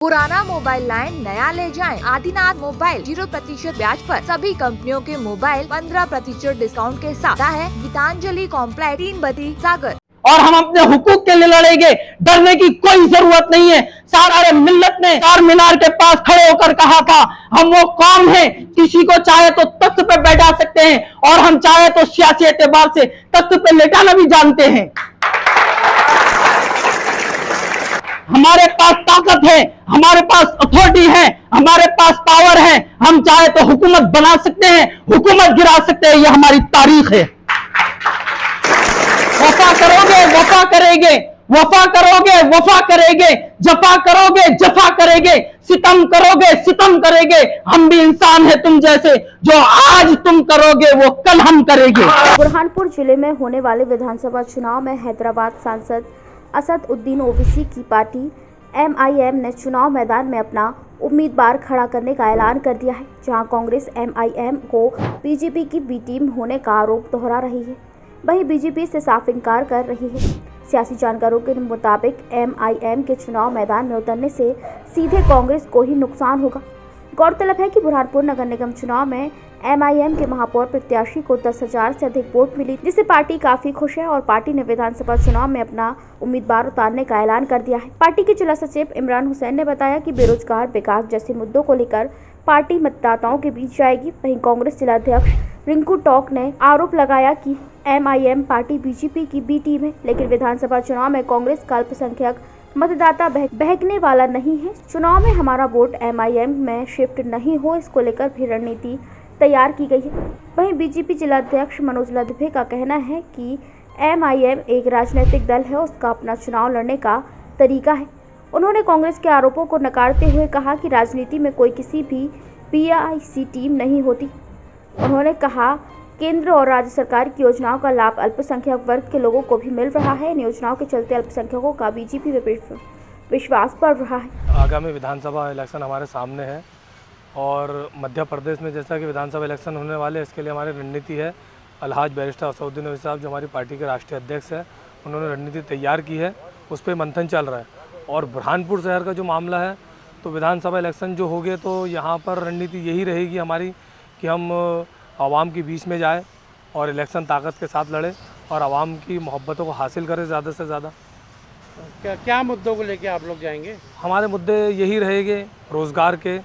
पुराना mobile line नया ले जाएं। आदिनाथ मोबाइल 0% ब्याज पर सभी कंपनियों के मोबाइल 15% डिस्काउंट के साथ है। गीतांजलि कॉम्प्लेक्स 3 सागर। और हम अपने हुकूक के लिए लड़ेंगे, डरने की कोई जरूरत नहीं है। सारे मिल्लत ने चार मीनार के पास खड़े होकर कहा था, हम वो कौम हैं, किसी को चाहे तो तख्त पे बैठा सकते हैं और हम चाहे तो सियासी एतबार से तख्त पे लेटाना भी जानते हैं। हमारे पास ताकत है, हमारे पास अथॉरिटी है, हमारे पास पावर है। हम चाहे तो हुकूमत बना सकते हैं, हुकूमत गिरा सकते हैं। यह हमारी तारीख है। वफा करोगे, वफा करेंगे, वफा करोगे, वफा करेंगे, जफा करोगे, जफा करेंगे, सितम करोगे, सितम करेंगे। हम भी इंसान हैं तुम जैसे, जो आज तुम करोगे वो कल हम करेंगे। बुरहानपुर जिले में होने वाले विधानसभा चुनाव में हैदराबाद सांसद असद उद्दीन ओवैसी की पार्टी MIM ने चुनाव मैदान में अपना उम्मीदवार खड़ा करने का ऐलान कर दिया है, जहां कांग्रेस MIM को बीजेपी की बी टीम होने का आरोप दोहरा रही है। वहीं बीजेपी से साफ इनकार कर रही है। सियासी जानकारों के मुताबिक MIM के चुनाव मैदान में उतरने से सीधे कांग्रेस को ही नुकसान होगा। गौरतलब है कि बुरहानपुर नगर निगम चुनाव में MIM के महापौर प्रत्याशी को 10,000 से अधिक वोट मिली, जिससे पार्टी काफी खुश है और पार्टी ने विधानसभा चुनाव में अपना उम्मीदवार उतारने का ऐलान कर दिया है। पार्टी के जिला सचिव इमरान हुसैन ने बताया कि बेरोजगार, विकास जैसे मुद्दों को लेकर पार्टी मतदाताओं के बीच जाएगी। वहीं कांग्रेस जिलाध्यक्ष रिंकू टॉक ने आरोप लगाया कि MIM पार्टी बीजेपी की बी टीम है, लेकिन विधानसभा चुनाव में कांग्रेस का अल्पसंख्यक मतदाता बहकने वाला नहीं है। चुनाव में हमारा वोट MIM में शिफ्ट नहीं हो, इसको लेकर भी रणनीति तैयार की गई है। वहीं बीजेपी जिलाध्यक्ष मनोज लदभे का कहना है कि MIM एक राजनीतिक दल है, उसका अपना चुनाव लड़ने का तरीका है। उन्होंने कांग्रेस के आरोपों को नकारते हुए कहा कि राजनीति में कोई किसी भी PIC टीम नहीं होती। उन्होंने कहा केंद्र और राज्य सरकार की योजनाओं का लाभ अल्पसंख्यक वर्ग के लोगों को भी मिल रहा है। इन योजनाओं के चलते अल्पसंख्यकों का बीजेपी में विश्वास बढ़ रहा है। आगामी विधानसभा इलेक्शन हमारे सामने है और मध्य प्रदेश में जैसा कि विधानसभा इलेक्शन होने वाले, इसके लिए हमारी रणनीति है। अलहाज बैरिस्टर असद उद्दीन ओवैसी साहब जो हमारी पार्टी के राष्ट्रीय अध्यक्ष हैं, उन्होंने रणनीति तैयार की है, उस पर मंथन चल रहा है। और बुरहानपुर शहर का जो मामला है, तो विधानसभा इलेक्शन जो हो गए तो यहाँ पर रणनीति यही रहेगी हमारी कि हम आवाम के बीच में जाए और इलेक्शन ताकत के साथ लड़े और आवाम की मोहब्बतों को हासिल करें ज़्यादा से ज़्यादा। क्या मुद्दों को लेके आप लोग जाएंगे? हमारे मुद्दे यही रहेंगे, रोज़गार के,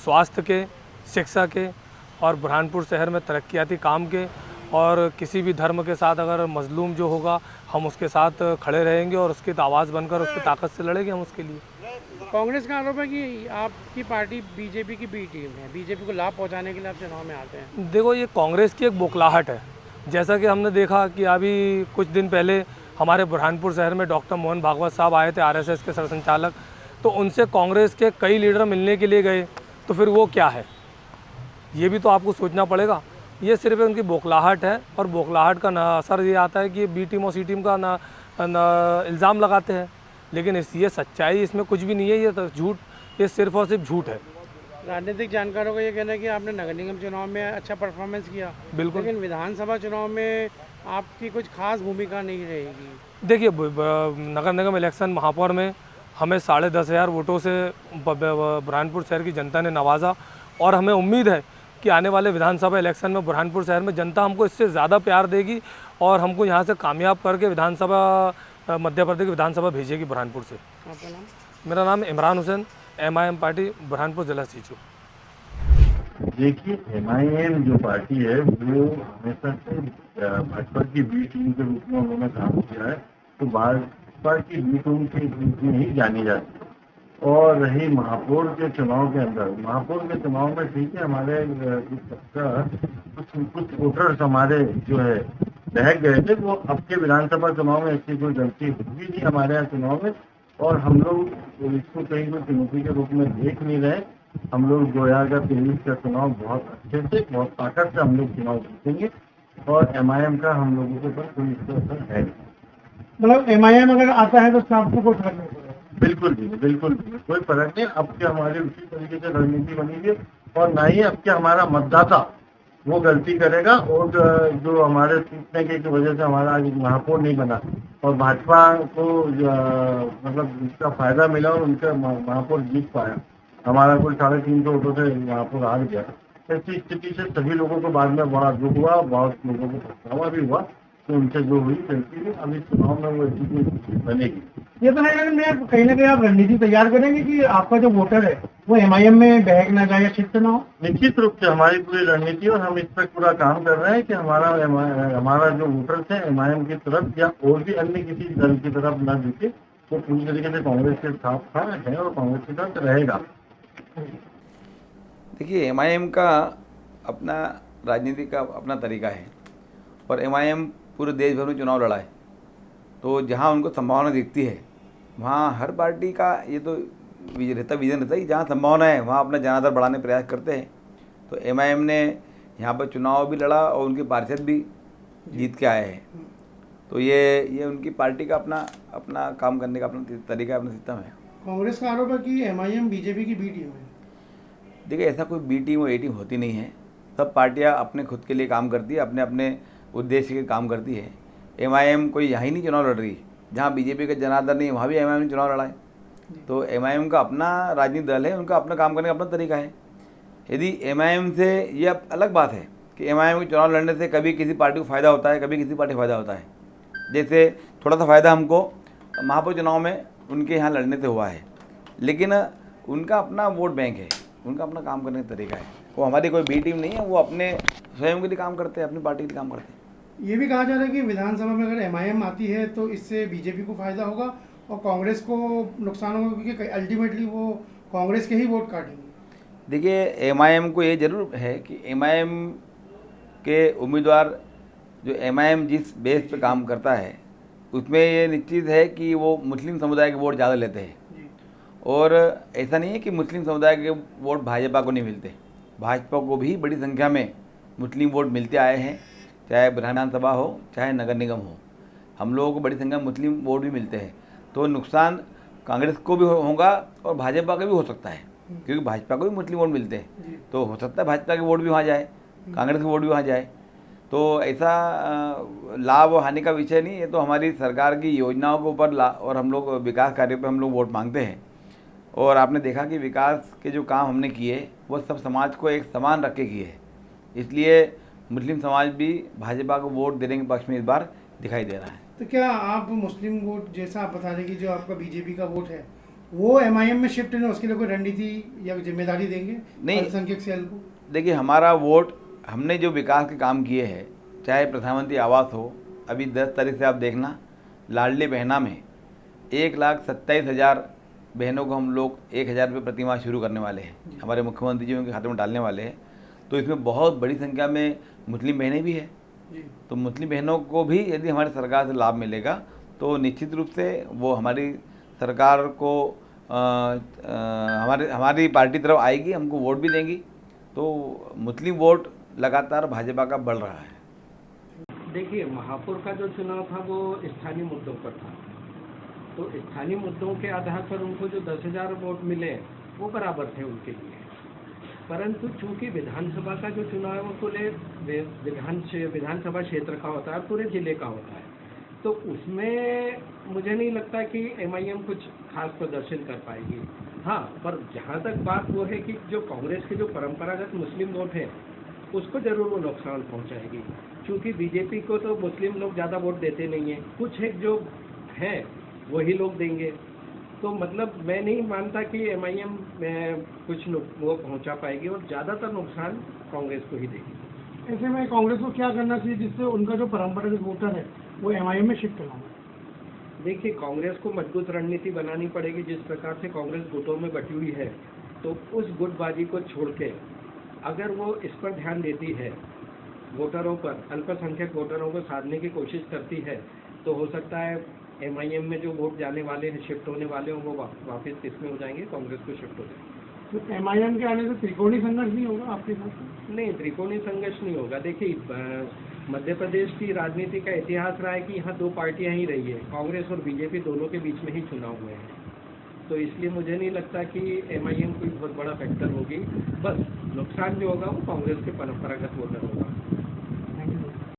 स्वास्थ्य के, शिक्षा के और बुरहानपुर शहर में तरक्याती काम के। और किसी भी धर्म के साथ अगर मजलूम जो होगा, हम उसके साथ खड़े रहेंगे और उसकी आवाज़ बनकर उसकी ताकत से लड़ेंगे हम उसके लिए। कांग्रेस का आरोप है कि आपकी पार्टी बीजेपी की बी टीम है, बीजेपी को लाभ पहुंचाने के लिए आप चुनाव में आते हैं। देखो, ये कांग्रेस की एक बौखलाहट है। जैसा कि हमने देखा कि अभी कुछ दिन पहले हमारे बुरहानपुर शहर में डॉक्टर मोहन भागवत साहब आए थे, RSS के सरसंचालक, तो उनसे कांग्रेस के कई लीडर मिलने के लिए गए, तो फिर वो क्या है, ये भी तो आपको सोचना पड़ेगा। ये सिर्फ उनकी बौखलाहट है और बौखलाहट का असर ये आता है कि बी टीम और सी टीम का इल्ज़ाम लगाते हैं, लेकिन ये सच्चाई इसमें कुछ भी नहीं है। ये तो झूठ, ये सिर्फ और सिर्फ झूठ है। राजनीतिक जानकारों का ये कहना है कि आपने नगर निगम चुनाव में अच्छा परफॉर्मेंस किया, बिल्कुल, लेकिन विधानसभा चुनाव में आपकी कुछ खास भूमिका नहीं रहेगी। देखिए, नगर निगम इलेक्शन महापौर में हमें 10,500 वोटों से बुरहानपुर शहर की जनता ने नवाजा और हमें उम्मीद है कि आने वाले विधानसभा इलेक्शन में बुरहानपुर शहर में जनता हमको इससे ज़्यादा प्यार देगी और हमको यहाँ से कामयाब करके विधानसभा मध्य प्रदेश की विधानसभा भेजेगी बुरहानपुर से। आपका नाम? मेरा नाम इमरान हुसैन, MIM पार्टी बुरहानपुर जिला सीचू। देखिए, MIM जो पार्टी है वो हमेशा से भाजपा की बी टीम के रूप में उन्होंने काम किया है, तो भाजपा की बी टीम के रूप में ही जानी जाती है। और रही महापौर के चुनाव के अंदर, महापौर के चुनाव में ठीक है, हमारे कुछ वोटर्स हमारे जो है बहक गए थे, वो अब के विधानसभा चुनाव में ऐसी कोई गलती हुई नहीं हमारे यहाँ चुनाव में, और हम लोग इसको कहीं कोई चुनौती के रूप में देख नहीं रहे। हम लोग 2023 का चुनाव बहुत अच्छे से, बहुत ताकत से हम लोग चुनाव जीतेंगे और MIM का हम लोगों के ऊपर कोई इसका असर है नहीं। मतलब MIM अगर आता है तो आपको को फर्क नहीं पड़ेगा? बिल्कुल भी, बिल्कुल भी कोई फर्क नहीं। अब के हमारी उसी तरीके से रणनीति बनी है और ना ही अब के हमारा मतदाता वो गलती करेगा। और जो हमारे टूटने की वजह से हमारा आज महापौर नहीं बना और भाजपा को मतलब उसका फायदा मिला और उनका महापौर जीत पाया, हमारा कुल 350 वोटों से महापौर हार गया। ऐसी स्थिति से सभी लोगों को बाद में बड़ा दुख हुआ, बहुत लोगों को पछतावा भी हुआ कि उनसे जो हुई गलती है, अभी चुनाव में वो स्थिति बनेगी। ये तो है, लेकिन कहीं ना कहीं आप रणनीति तैयार करेंगे कि आपका जो वोटर है वो MIM में बहक ना जाए या शिफ्ट ना हो। निश्चित रूप से हमारी पूरी रणनीति और हम इस पर पूरा काम कर रहे हैं कि हमारा जो वोटर्स है MIM की तरफ या और भी अन्य किसी दल की तरफ न झुके, वो पूरी तरीके से कांग्रेस के साथ है और कांग्रेस के साथ रहेगा। देखिए, MIM का अपना राजनीति का अपना तरीका है और MIM पूरे देश भर में चुनाव लड़ा है, तो जहाँ उनको संभावना दिखती है वहाँ हर पार्टी का ये तो विजन रहता है कि जहाँ संभावना है वहाँ अपना जनाधार बढ़ाने प्रयास करते हैं। तो MIM ने यहाँ पर चुनाव भी लड़ा और उनके पार्षद भी जीत के आए हैं, तो ये उनकी पार्टी का अपना काम करने का अपना तरीका है, अपना सिस्टम है। कांग्रेस का आरोप है कि MIM BJP की बी टीम है। देखिए, ऐसा कोई बी टीम और ए टीम होती नहीं है। सब पार्टियां अपने खुद के लिए काम करती है, अपने अपने उद्देश्य के काम करती है। MIM कोई यहाँ ही नहीं चुनाव लड़ रही, जहाँ बीजेपी का जनाधार नहीं है वहाँ भी MIM ने चुनाव लड़ा है। तो MIM का अपना राजनीतिक दल है, उनका अपना काम करने का अपना तरीका है। यदि MIM से ये अलग बात है कि MIM के चुनाव लड़ने से कभी किसी पार्टी को फ़ायदा होता है, कभी किसी पार्टी को फ़ायदा होता है। जैसे थोड़ा सा फ़ायदा हमको महापौर चुनाव में उनके यहाँ लड़ने से हुआ है, लेकिन उनका अपना वोट बैंक है, उनका अपना काम करने का तरीका है। वो हमारी कोई बी टीम नहीं है, वो अपने स्वयं के लिए काम करते हैं, अपनी पार्टी के लिए काम करते हैं। ये भी कहा जा रहा है कि विधानसभा में अगर MIM आती है तो इससे बीजेपी को फायदा होगा और कांग्रेस को नुकसान होगा, क्योंकि अल्टीमेटली वो कांग्रेस के ही वोट काटेंगे। देखिए, MIM को ये जरूर है कि MIM के उम्मीदवार जो MIM जिस बेस पे काम करता है उसमें ये निश्चित है कि वो मुस्लिम समुदाय के वोट ज़्यादा लेते हैं। और ऐसा नहीं है कि मुस्लिम समुदाय के वोट भाजपा को नहीं मिलते, भाजपा को भी बड़ी संख्या में मुस्लिम वोट मिलते आए हैं, चाहे विधानसभा हो चाहे नगर निगम हो, हम लोगों को बड़ी संख्या में मुस्लिम वोट भी मिलते हैं। तो नुकसान कांग्रेस को भी होगा और भाजपा का भी हो सकता है, क्योंकि भाजपा को भी मुस्लिम वोट मिलते हैं, तो हो सकता है भाजपा के वोट भी वहाँ जाए, कांग्रेस के वोट भी वहाँ जाए। तो ऐसा लाभ और हानि का विषय नहीं, ये तो हमारी सरकार की योजनाओं के ऊपर और हम लोग विकास कार्यों पर हम लोग वोट मांगते हैं। और आपने देखा कि विकास के जो काम हमने किए वो सब समाज को एक समान रख के किए, इसलिए मुस्लिम समाज भी भाजपा को वोट देने के पक्ष में इस बार दिखाई दे रहा है। तो क्या आप मुस्लिम वोट, जैसा आप बता रहे कि जो आपका बीजेपी का वोट है वो MIM में शिफ्ट नहीं, उसके लिए कोई रणनीति या जिम्मेदारी देंगे नहीं अल्पसंख्यक सेल को?27 हमारा वोट, हमने जो विकास के काम किए हैं, चाहे प्रधानमंत्री आवास हो, अभी 10 तारीख से आप देखना लाडली बहना में 1,27,000 बहनों को हम लोग 1,000 रुपये प्रति माह शुरू करने वाले हैं, हमारे मुख्यमंत्री जी उनके खाते में डालने वाले हैं। तो इसमें बहुत बड़ी संख्या में मुस्लिम बहनें भी हैं, तो मुस्लिम बहनों को भी यदि हमारी सरकार से लाभ मिलेगा तो निश्चित रूप से वो हमारी सरकार को हमारी पार्टी तरफ आएगी, हमको वोट भी देंगी। तो मुस्लिम वोट लगातार भाजपा का बढ़ रहा है। देखिए, महापौर का जो चुनाव था वो स्थानीय मुद्दों पर था, तो स्थानीय मुद्दों के आधार पर उनको जो 10,000 वोट मिले वो बराबर थे उनके लिए। परंतु चूंकि विधानसभा का जो चुनाव है वो पूरे विधानसभा क्षेत्र का होता है, पूरे जिले का होता है, तो उसमें मुझे नहीं लगता कि MIM कुछ खास प्रदर्शन कर पाएगी। हाँ, पर जहाँ तक बात वो है कि जो कांग्रेस के जो परंपरागत मुस्लिम वोट है उसको जरूर वो नुकसान पहुँचाएगी, क्योंकि बीजेपी को तो मुस्लिम लोग ज़्यादा वोट देते नहीं हैं, कुछ एक जो हैं वही लोग देंगे। तो मतलब मैं नहीं मानता कि MIM कुछ वो पहुंचा पाएगी और ज़्यादातर नुकसान कांग्रेस को ही देगी। ऐसे में कांग्रेस को क्या करना चाहिए जिससे उनका जो परंपरागत वोटर है वो MIM में शिफ्ट करना? देखिए, कांग्रेस को मजबूत रणनीति बनानी पड़ेगी। जिस प्रकार से कांग्रेस गुटों में बटी हुई है, तो उस गुटबाजी को छोड़ के अगर वो इस पर ध्यान देती है, वोटरों पर, अल्पसंख्यक वोटरों को साधने की कोशिश करती है, तो हो सकता है MIM में जो वोट जाने वाले हैं, शिफ्ट होने वाले हैं, वो वापस किसमें हो जाएंगे, कांग्रेस को शिफ्ट हो जाएंगे। तो MIM के आने से त्रिकोणीय संघर्ष नहीं होगा आपके साथ? नहीं, त्रिकोणीय संघर्ष नहीं होगा। देखिए, मध्य प्रदेश की राजनीति का इतिहास रहा है कि यहाँ 2 पार्टियाँ ही रही है, कांग्रेस और बीजेपी, दोनों के बीच में ही चुनाव हुए हैं। तो इसलिए मुझे नहीं लगता कि MIM कोई बहुत बड़ा फैक्टर होगी। बस नुकसान जो होगा वो कांग्रेस के परंपरागत वोटर होगा।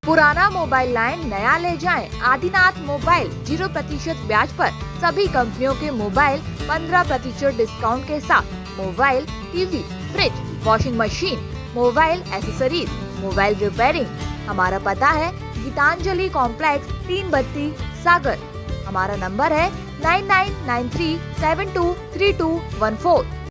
पुराना मोबाइल लाइन नया ले जाएं। आदिनाथ मोबाइल 0% ब्याज पर सभी कंपनियों के मोबाइल 15% डिस्काउंट के साथ mobile, TV, fridge, washing machine, mobile accessories, mobile repairing. हमारा पता है गीतांजलि कॉम्प्लेक्स 3 बत्ती सागर। हमारा नंबर है 9993723214।